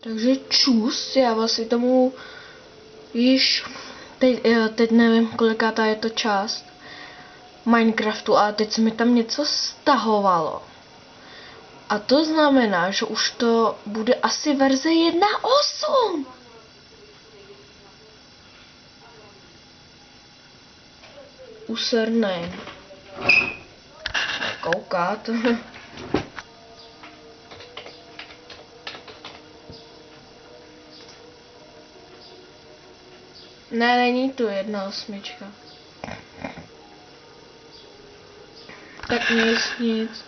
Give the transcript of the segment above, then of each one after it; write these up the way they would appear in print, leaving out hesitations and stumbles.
Takže čus, já vlastně tomu již teď nevím, kolikátá je to část Minecraftu, ale teď se mi tam něco stahovalo. A to znamená, že už to bude asi verze 1.8. Usernej. Koukat. Ne, není tu 1.8. Tak nic.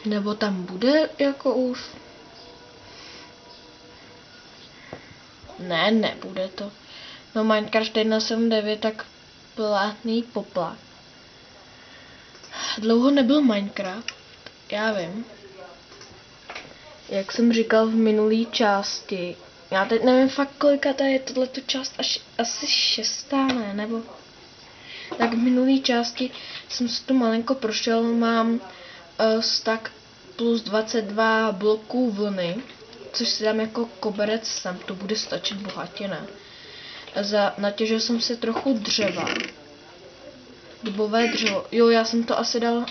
Nebo tam bude jako už? Ne, nebude to. No Minecraft 1.7.9 tak plátný poplach. Dlouho nebyl Minecraft, já vím. Jak jsem říkal v minulý části, já teď nevím fakt kolika je tohleto část, asi 6. ne, nebo... Tak v minulý části jsem si to malinko prošel, mám stack plus 22 bloků vlny, což si dám jako koberec, tam to bude stačit bohatě, ne. Natěžil jsem si trochu dřeva. Dubové dřevo. Jo, já jsem to asi dal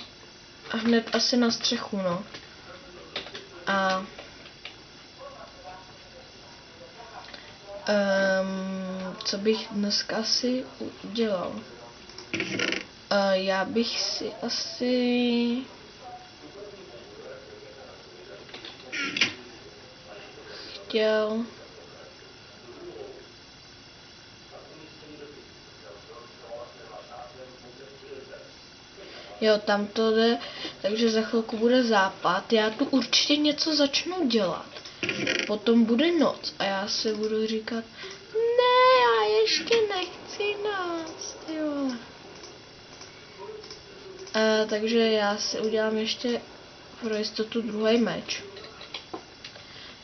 hned asi na střechu, no. A... co bych dneska asi udělal? Já bych si asi... chtěl... Jo, tam to jde, takže za chvilku bude západ. Já tu určitě něco začnu dělat. Potom bude noc a já si budu říkat, ne, já ještě nechci noc, jo. Takže já si udělám ještě pro jistotu druhý meč.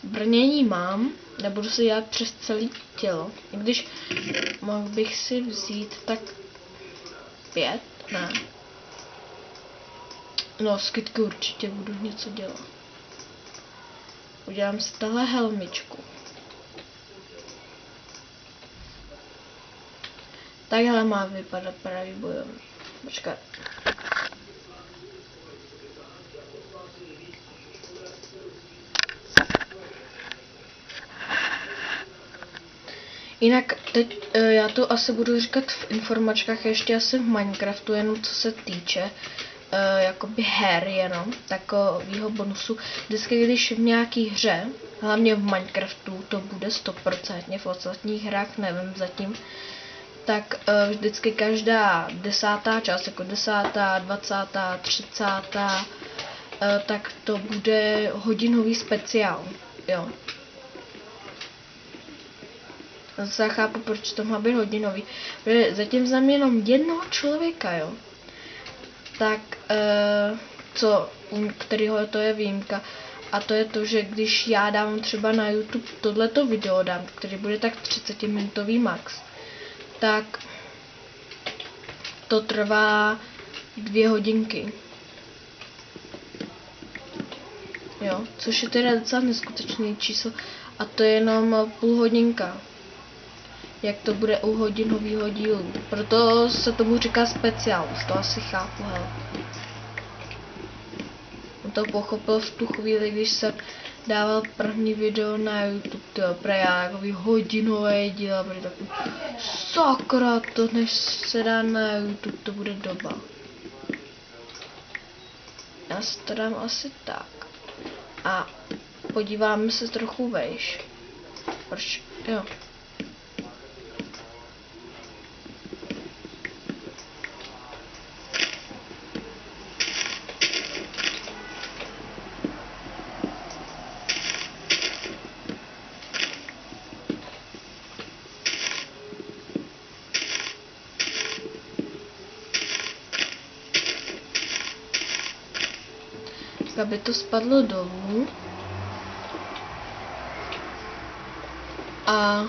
Brnění mám, nebudu si dělat přes celé tělo. I když mohl bych si vzít tak 5, ne. No, s kytky určitě budu něco dělat. Udělám si tahle helmičku. Takhle má vypadat pravý bojovník. Počkat. Jinak teď já to asi budu říkat v informačkách ještě asi v Minecraftu, jenom co se týče jakoby her jenom, takovýho bonusu. Vždycky, když v nějaký hře, hlavně v Minecraftu, to bude 100%, v ostatních hrách nevím zatím, tak vždycky každá 10. část, jako 10., 20., 30., tak to bude hodinový speciál, jo. Zase já chápu, proč to má být hodinový, protože zatím znám jenom jednoho člověka, jo. Tak, u kterého to je výjimka, a to je to, že když já dám třeba na YouTube tohleto video dám, který bude tak 30-minutový max, tak to trvá 2 hodinky. Jo, což je teda docela neskutečný číslo a to je jenom půl hodinka. Jak to bude u hodinového dílu. Proto se tomu říká speciál, už to asi chápu, hele. On to pochopil v tu chvíli, když jsem dával první video na YouTube, já takový hodinové díl, protože takový sakra, to než se dá na YouTube, to bude doba. Já si to dám asi tak. A podíváme se trochu vejš. Proč? Jo. Aby to spadlo dolů. A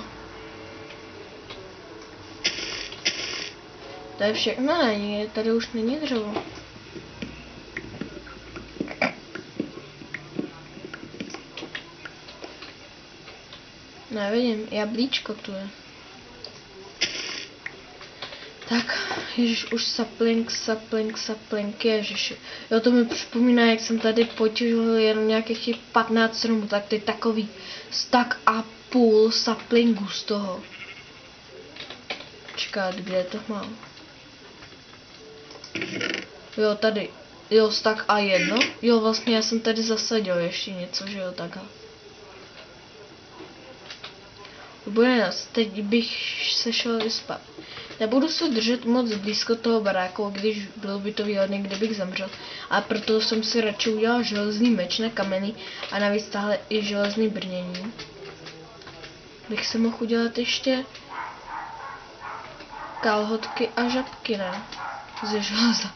to je všechno, tady už není dřevo. Nevidím, jablíčko tu je. Tak, ježiš, už sapling, ježiši. Jo, to mi připomíná, jak jsem tady potěžil jenom nějakých těch 15 stromů, tak ty takový stack a půl saplingů z toho. Počkat, kde to mám? Jo, tady. Jo, stack a jedno. Jo, vlastně já jsem tady zasadil ještě něco, že jo, takhle. Bude nás, teď bych se šel vyspat. Nebudu se držet moc blízko toho baráku, když bylo by to výhodné, kdybych zemřel. A proto jsem si radši udělal železný meč, ne kamenný, a navíc tahle je železný brnění. Bych se mohl udělat ještě kalhotky a žabky, ne? Ze železa.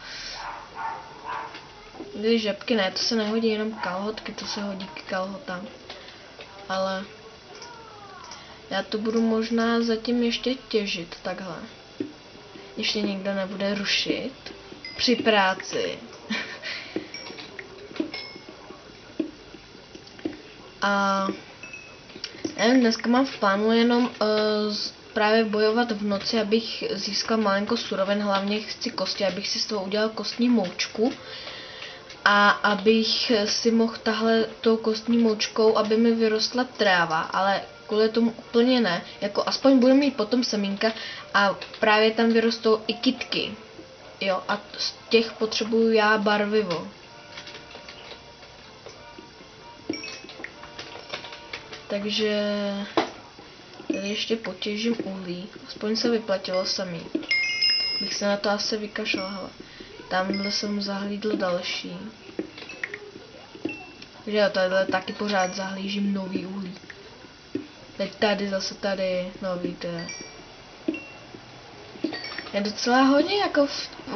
Když žabky ne, to se nehodí, jenom kalhotky, to se hodí k kalhotám. Ale já to budu možná zatím ještě těžit, takhle. Ještě nikdo nebude rušit při práci. A nevím, dneska mám v plánu jenom právě bojovat v noci, abych získal malinko surovin, hlavně chci kosti, abych si z toho udělal kostní moučku. A abych si mohl tahle tou kostní moučkou, aby mi vyrostla tráva, ale kvůli tomu úplně ne, jako aspoň budu mít potom semínka a právě tam vyrostou i kytky, jo, a z těch potřebuju já barvivo. Takže tady ještě potěžím uhlí, aspoň se vyplatilo samý. Bych se na to asi vykašlal, hele. Tamhle jsem zahlídl další. Takže jo, tadyhle taky pořád zahlížím nový uhlí. Teď tady zase tady nový, to je docela hodně, jako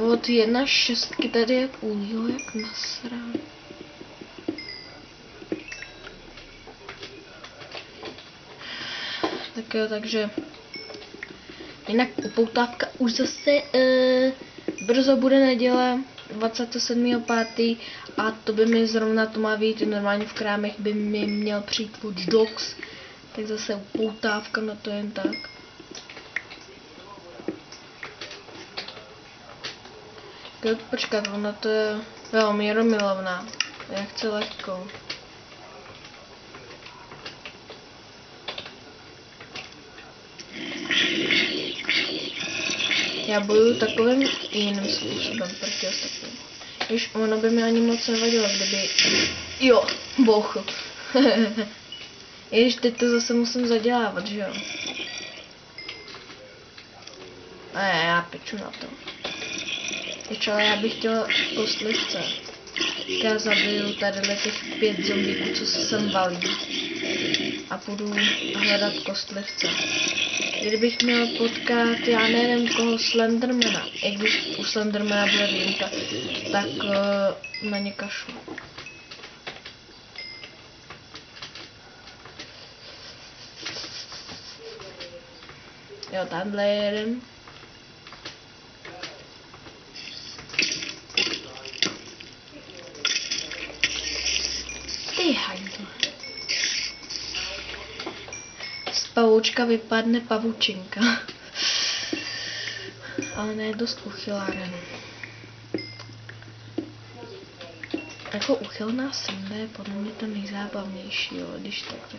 od 1/6 tady je uhlí, jak nasrán. Tak jo, takže jinak upoutávka už zase brzo bude neděle 27.5. a to by mi zrovna to má být, normálně v krámech by mi měl přijít Watch Dogs, tak zase upoutávka na to jen tak. Počkat, ona to je, jo, Míromilovna, já chci lehkou. Já bojuju takovým jiným způsobem proti ostatním. Víš, ono by mi ani moc nevadilo, kdyby... Jo, boch. Ježiš, teď to zase musím zadělávat, že jo? Ne, já peču na to. Jež, ale já bych chtěla kostlivce. Já zabiju tady těch 5 zombíků, co se sem valí. A půjdu hledat kostlivce. Kdybych měl potkat, já nevím koho, Slendermana, i když u Slendermana bude výjimka, tak na ně kašlu. Jo, tamhle je jeden. Ty hajdu. Z pavoučka vypadne pavučinka. Ale ne dost uchyláren. Jako uchylná sranda je podle mě to nejzábavnější, jo, když tak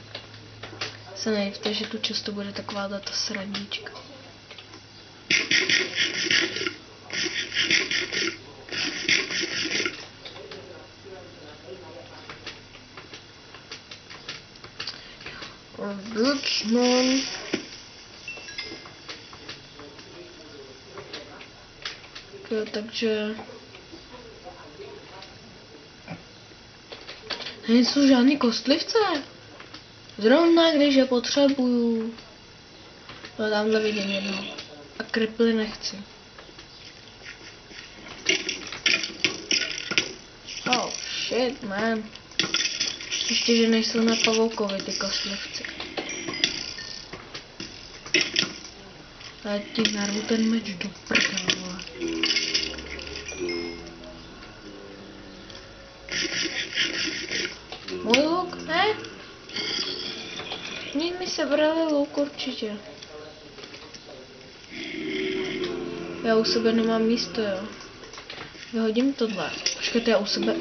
se nejivte, že tu často bude taková ta srandička. Dutchman. Takže nejsou žádný kostlivce. Zrovna když je potřebuju. No tamhle vidím jedno. A kriply nechci. Oh shit, man. Ještě, že nejsou na pavoukovi ty kostlivci. Já ti narvu ten meč do prdele. Můj luk, ne? Měj mi sebrali luk určitě. Já u sebe nemám místo, jo. Vyhodím tohle. Počkejte, já u sebe...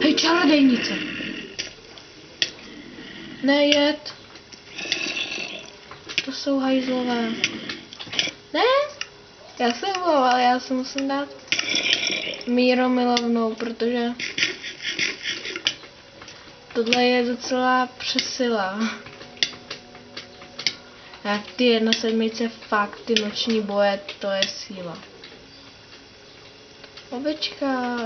Hej, čarodejnice! Nejet! To jsou hajzlové. Ne? Já jsem mluv, ale já si musím dát míromilovnou, protože tohle je docela přesila. Jak ty 1/7 fakt, ty noční boje, to je síla. Ovečka.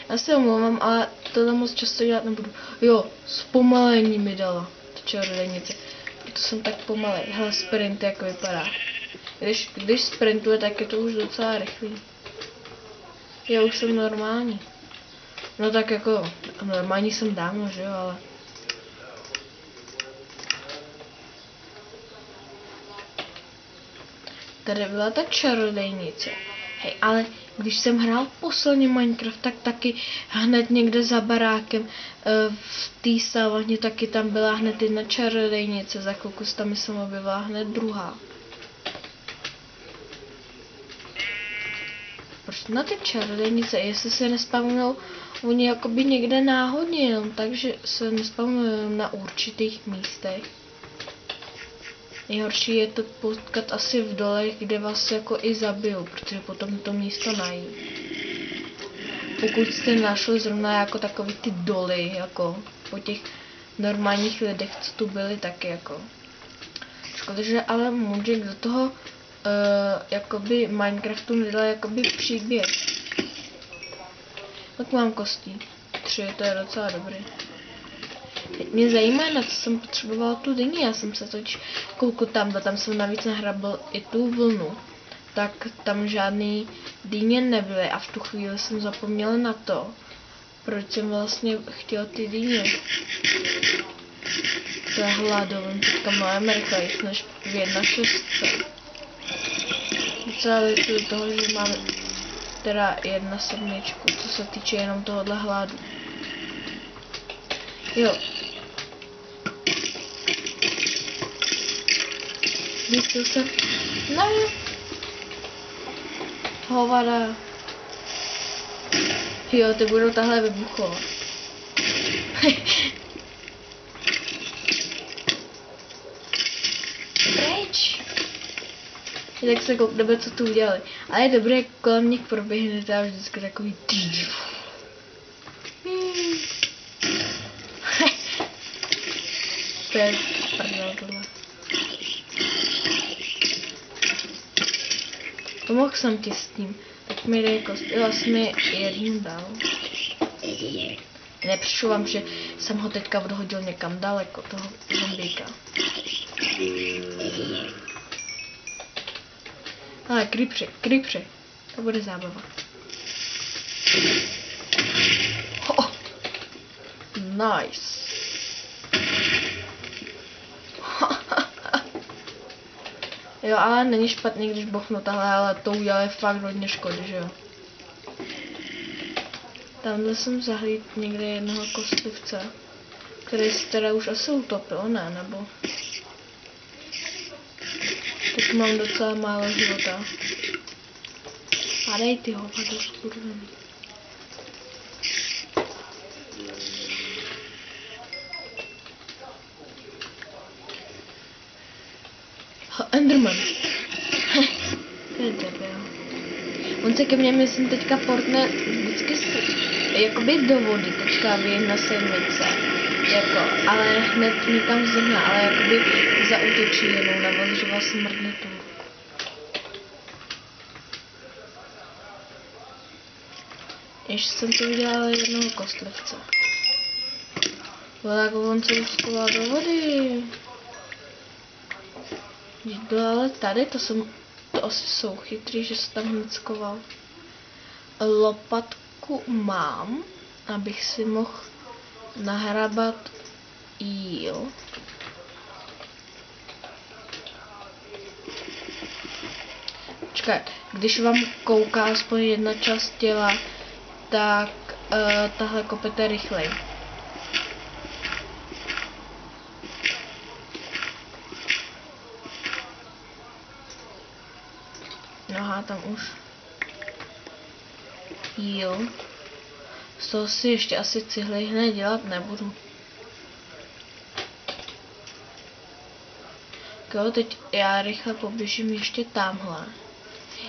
Já se omlouvám, ale tohle moc často dělat nebudu. Jo, zpomalení mi dala ta čarodejnice. Proto jsem tak pomalej. Hele, sprint jak vypadá. Když sprintuje, tak je to už docela rychlý. Já už jsem normální. No tak jako, normální jsem dávno, že jo, ale... Tady byla ta čarodejnice. Hej, ale když jsem hrál posledně Minecraft, tak taky hned někde za barákem v té savaně taky tam byla hned jedna čarodejnice. Za chvilku tam jsem objevila hned druhá. Proč na ty čarodejnice, jestli se nespavnou oni jakoby někde náhodně, jenom takže se nespavnou na určitých místech. Nejhorší je to potkat asi v dolech, kde vás jako i zabijou, protože potom to místo najít. Pokud jste našli zrovna jako takový ty doly, jako po těch normálních lidech, co tu byli, taky jako. Škoda, že ale Mudžek do toho jakoby Minecraftu nedal jakoby příběh. Tak mám kostí. 3, to je docela dobrý. Teď mě zajímá, na co jsem potřebovala tu dyni. Já jsem se totiž koukal tam jsem navíc nahrabal i tu vlnu. Tak tam žádný dyně nebyly a v tu chvíli jsem zapomněla na to, proč jsem vlastně chtěl ty dyně. To je hladovým, teďka mnohem rychlejší než v 1.6. Docela lituju toho, že máme teda 1.7, co se týče jenom tohohle hladu. Jo. Zjistil jsem. Ne. Hovada. Jo, ty budou tahle vybuchovat. Pryč. Tak se koukneme, co tu udělali. Ale je dobré, kolem nich proběhne a vždycky takový to je prdel tohle. Pomohl jsem ti s tím. Tak mi dej kost. Jo, jsi mi jednu dal. Nepřišlo vám, že jsem ho teďka odhodil někam daleko, toho zombíka. Ale creepři. To bude zábava. Oh. Nice. Jo, ale není špatný, když bochnu tahle, ale to udělali fakt hodně škody, že jo. Tamhle jsem zahlíd někde jednoho kostlivce, který se teda už asi utopil, ne, nebo... Tak mám docela málo života. Padej ty hovado, skurvený. Enderman. To je debil. On se ke mně, myslím, teďka portne vždycky jakoby do vody, teďka v 1.7. Jako, ale hned nikam zrna, ale jakoby zaútočí jenom na vás, že vás smrdne tu ruku. Ještě jsem to udělala jednoho kostlivce. Tak on se uskoval do vody. Když byl ale tady, to asi jsou chytrý, že se tam hned skoval. Lopatku mám, abych si mohl nahrabat jíl. Počkej, když vám kouká aspoň jedna část těla, tak tahle kopete rychleji. Aha, tam už. Jo. Z toho si ještě asi cihly hned dělat nebudu. Jo, teď já rychle poběžím ještě tamhle.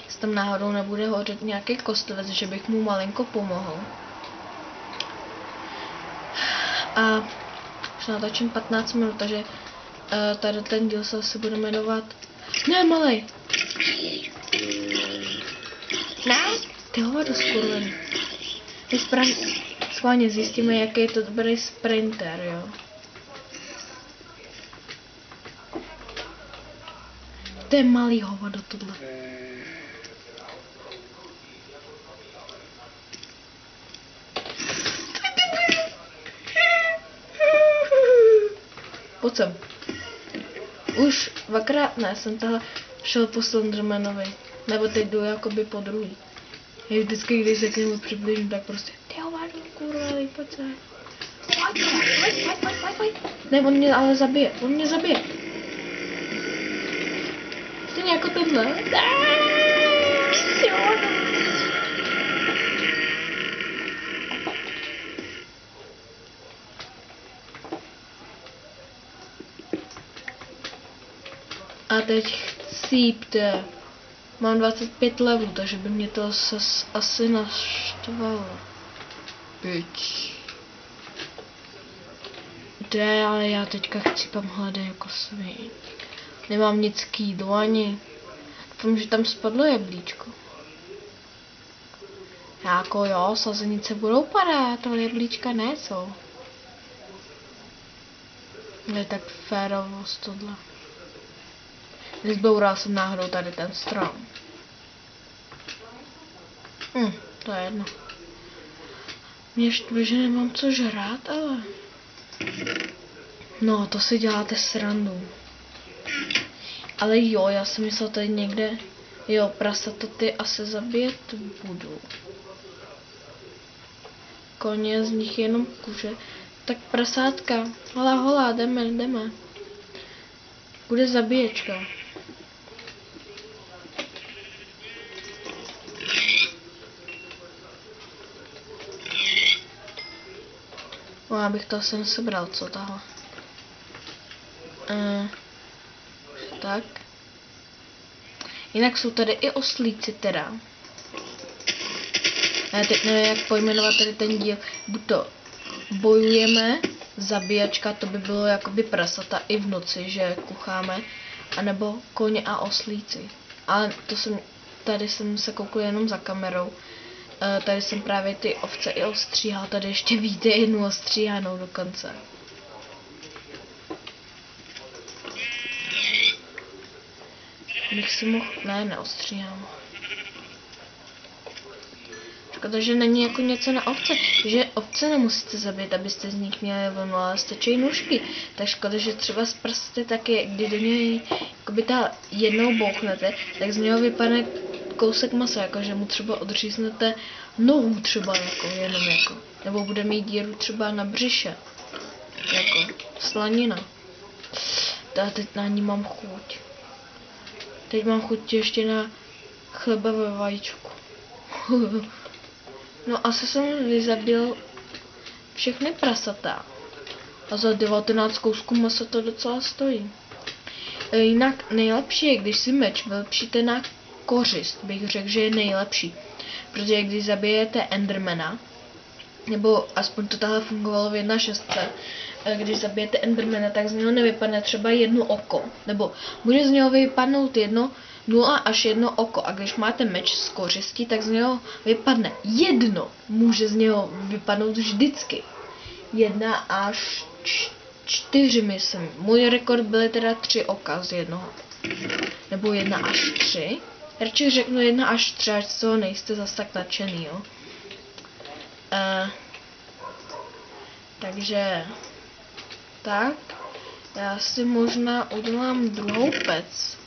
Jestli tam náhodou nebude hořet nějaký kostlivec, že bych mu malinko pomohl. A už natočím 15 minut, takže tady ten díl se asi bude jmenovat... Ne, malej! Ne? Ty hovado skurvený. Schválně zjistíme, jaký je to dobrý sprinter, jo. To je malý hovado tohle. Pojď sem. Už dvakrát ne, jsem tahle šel po Slendermanovi. Nebo teď jdu jakoby po druhý. Já vždycky, když se k němu přiblížím, tak prostě ty hovado, kurva, pojď se. Pojď. Ne, on mě ale zabije, Stejně jako tohle. A teď chcípte. Mám 25 levelů, takže by mě to asi naštvalo. Pič. Ale já teďka chcípám hlady jako sviň. Nemám nic k jídlu ani. Doufám, že tam spadlo jablíčko. Jako jo, sazenice budou padat, ale jablíčka ne jsou. Je tak férovost tohle. Nezboural jsem náhodou tady ten strom. To je jedno. Mě štve, že nemám co žrát, ale... No, to si děláte srandu. Ale jo, já jsem myslel tady někde... Jo, prasata ty asi zabíjet budu. Koně, z nich jenom kůže. Tak prasátka. Hola, jdeme. Bude zabíječka. No, já bych to asi nesebral, co tahle. Tak. Jinak jsou tady i oslíci teda. Já teď nevím, jak pojmenovat tady ten díl. Buď to bojujeme, zabíjačka, to by bylo jakoby prasata i v noci, že kucháme, anebo koně a oslíci. Ale tady jsem se koukl jenom za kamerou. Tady jsem právě ty ovce i ostříhal, tady ještě vidíte jednu ostříhanou dokonce. Bych si mohl... Ne, neostříhám. Škoda, že není jako něco na ovce, že ovce nemusíte zabít, abyste z nich měli vlnu, ale stačí nůžky. Tak škoda, že třeba z prsty taky, kdy do něj jakoby ta jednou bouchnete, tak z něho vypadne kousek masa, jako že mu třeba odříznete nohu třeba jako, jenom jako. Nebo bude mít díru třeba na břiše. Jako slanina. A teď na ní mám chuť. Teď mám chuť ještě na chleba ve vajíčku. No asi jsem vyzabil všechny prasata. A za 19 kousků masa to docela stojí. Jinak nejlepší je, když si meč vylepšíte na kořist, bych řekl, že je nejlepší. Protože když zabijete Endermana, nebo aspoň to tahle fungovalo v 1.6, když zabijete Endermana, tak z něho nevypadne třeba jedno oko. Nebo může z něho vypadnout 0 až 1 oko. A když máte meč z kořistí, tak z něho vypadne jedno. Může z něho vypadnout vždycky. 1 až 4, myslím. Můj rekord byly teda 3 oka z jednoho. Nebo 1 až 3. Radši řeknu 1 až 3, ať z toho nejste zas tak nadšený, jo. Takže tak, já si možná udělám druhou pec.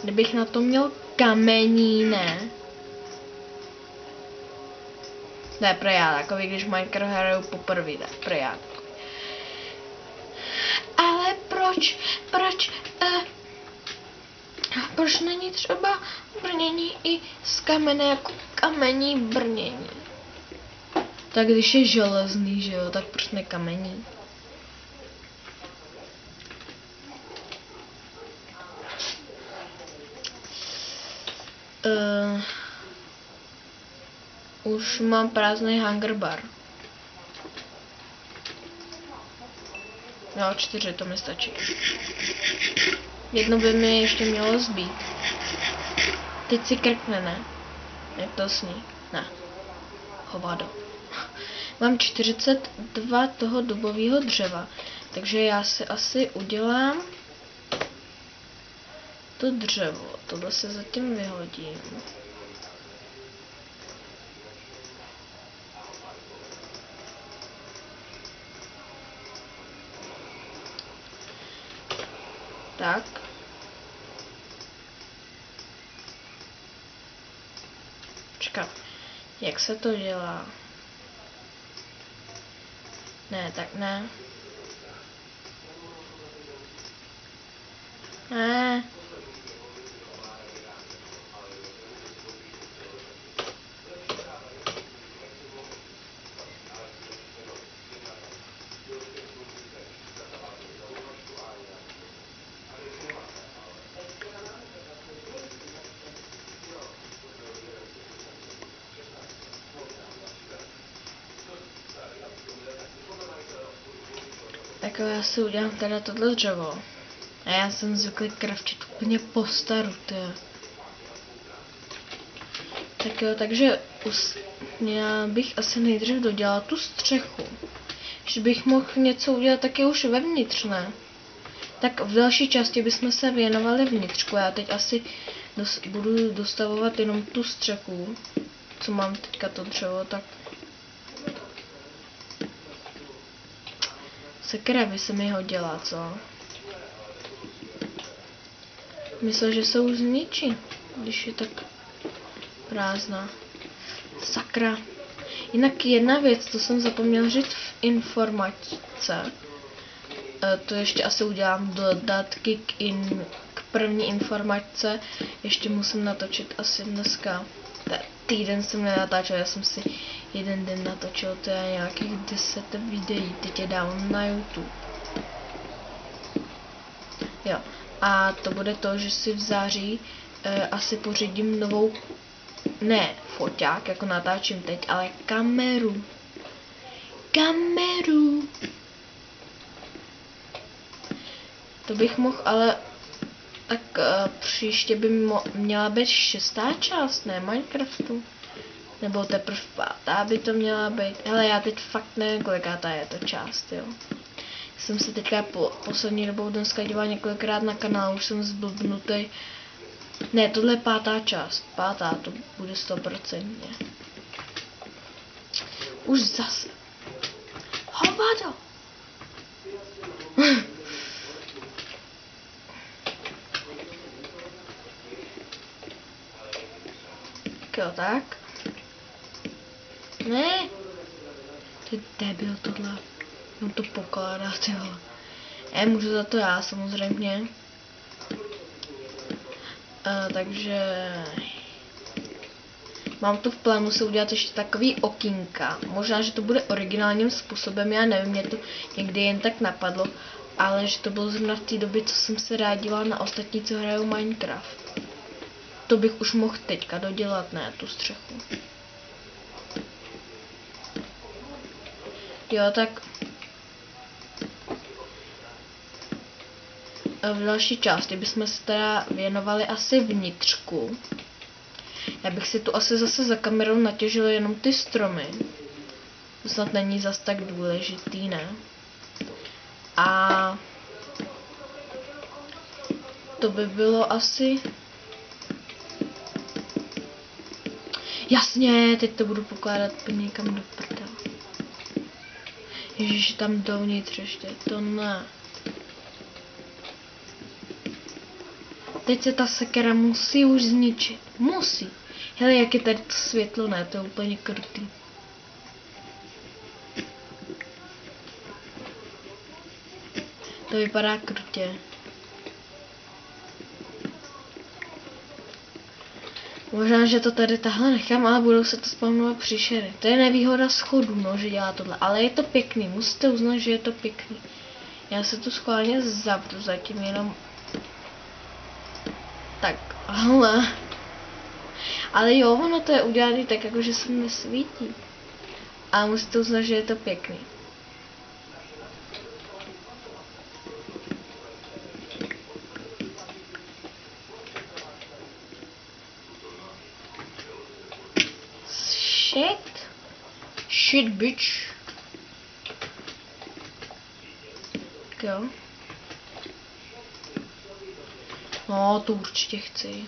Kdybych na to měl kamení, ne? Ne, pro já, takový, když Minecraft hraju poprvé, tak pro já. proč není třeba brnění i z kamene jako kamení brnění? Tak když je železný, že jo, tak proč ne kamení? Už mám prázdný hunger bar. Jo, 4, to mi stačí. Jedno by mi ještě mělo zbýt. Teď si krkne, ne? Jak to sní? Ne. Hovado. Mám 42 toho dubového dřeva, takže já si asi udělám to dřevo. Tohle se zatím vyhodím. Tak. Počkat. Jak se to dělá? Ne, tak ne. Ne. Tak já si udělám teda tohle dřevo. A já jsem zvyklý craftit úplně po staru, tyjo. Tak jo, takže já bych asi nejdřív dodělal tu střechu. Když bych mohl něco udělat, tak je už vevnitř, ne? Tak v další části bychom se věnovali vnitřku. Já teď asi budu dostavovat jenom tu střechu, co mám teďka to dřevo, tak... Sekera by se mi hodila, co? Myslel, že se už zničí, když je tak prázdná. Sakra. Jinak jedna věc, to jsem zapomněl říct v informatice. To ještě asi udělám dodatky k první informatice. Ještě musím natočit asi dneska. Týden jsem nenatáčel, já jsem si jeden den natočil, to je nějakých 10 videí, teď je dávám na YouTube. Jo, a to bude to, že si v září asi pořídím novou, ne foťák, jako natáčím teď, ale kameru. Kameru! To bych mohl, ale tak příště by měla být 6. část, ne Minecraftu. Nebo teprve 5. by to měla být. Hele, já teď fakt nevím, kolikátá je to část, jo. Jsem se teďka poslední dobou dneska díval několikrát na kanál, už jsem zblbnutý. Ne, tohle je 5. část. 5. to bude 100%. Už zase. Hovado! Jo, tak. Ne. Ty debil tohle. No to pokládá, tyhle. Můžu za to já, samozřejmě. Takže... Mám to v plánu se udělat ještě takový okýnka. Možná, že to bude originálním způsobem, já nevím, mě to někdy jen tak napadlo. Ale že to bylo zrovna v té době, co jsem se rád díval na ostatní, co hrajou Minecraft. To bych už mohl teďka dodělat, ne, tu střechu. Jo, tak... V další části bychom se teda věnovali asi vnitřku. Já bych si tu asi zase za kamerou natěžil jenom ty stromy. To snad není zas tak důležitý, ne? A... To by bylo asi... Jasně, teď to budu pokládat někam do prdele. Ježiš, tam dovnitř ještě, to ne. Teď se ta sekera musí už zničit. Musí. Hele, jak je tady to světlo, ne, to je úplně krutý. To vypadá krutě. Možná, že to tady tahle nechám, ale budou se to spawnovat příšery. To je nevýhoda schodů, no, že dělá tohle. Ale je to pěkný, musíte uznat, že je to pěkný. Já se tu schválně zavřu zatím jenom. Tak, ale jo, ono to je udělané tak, jako že se nesvítí. A musíte uznat, že je to pěkný. Shit, bitch. Jo. No, to určitě chci.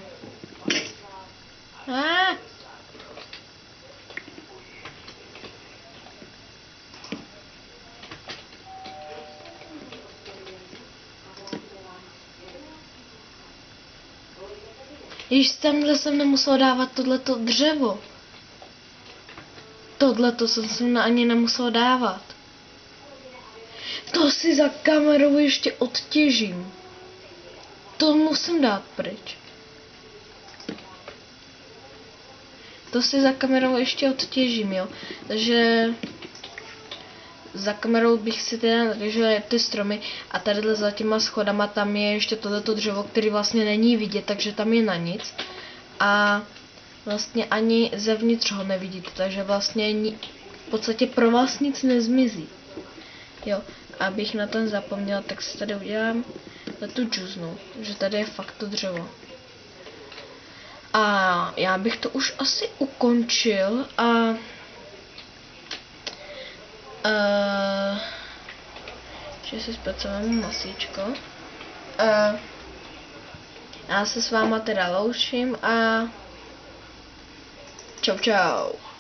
Již tamhle jsem nemusel dávat tohleto dřevo. Tohleto jsem ani nemusel dávat. To si za kamerou ještě odtěžím. To musím dát pryč. To si za kamerou ještě odtěžím, jo. Takže za kamerou bych si teda nadržel ty stromy a tadyhle za těma schodama tam je ještě tohleto dřevo, který vlastně není vidět, takže tam je na nic. A vlastně ani zevnitř ho nevidíte, takže vlastně v podstatě pro vás nic nezmizí. Jo, abych na ten zapomněl, tak si tady udělám tu džuznu, že tady je fakt to dřevo. A já bych to už asi ukončil a že si zpracujeme masíčko. Já se s váma teda loučím a čau čau.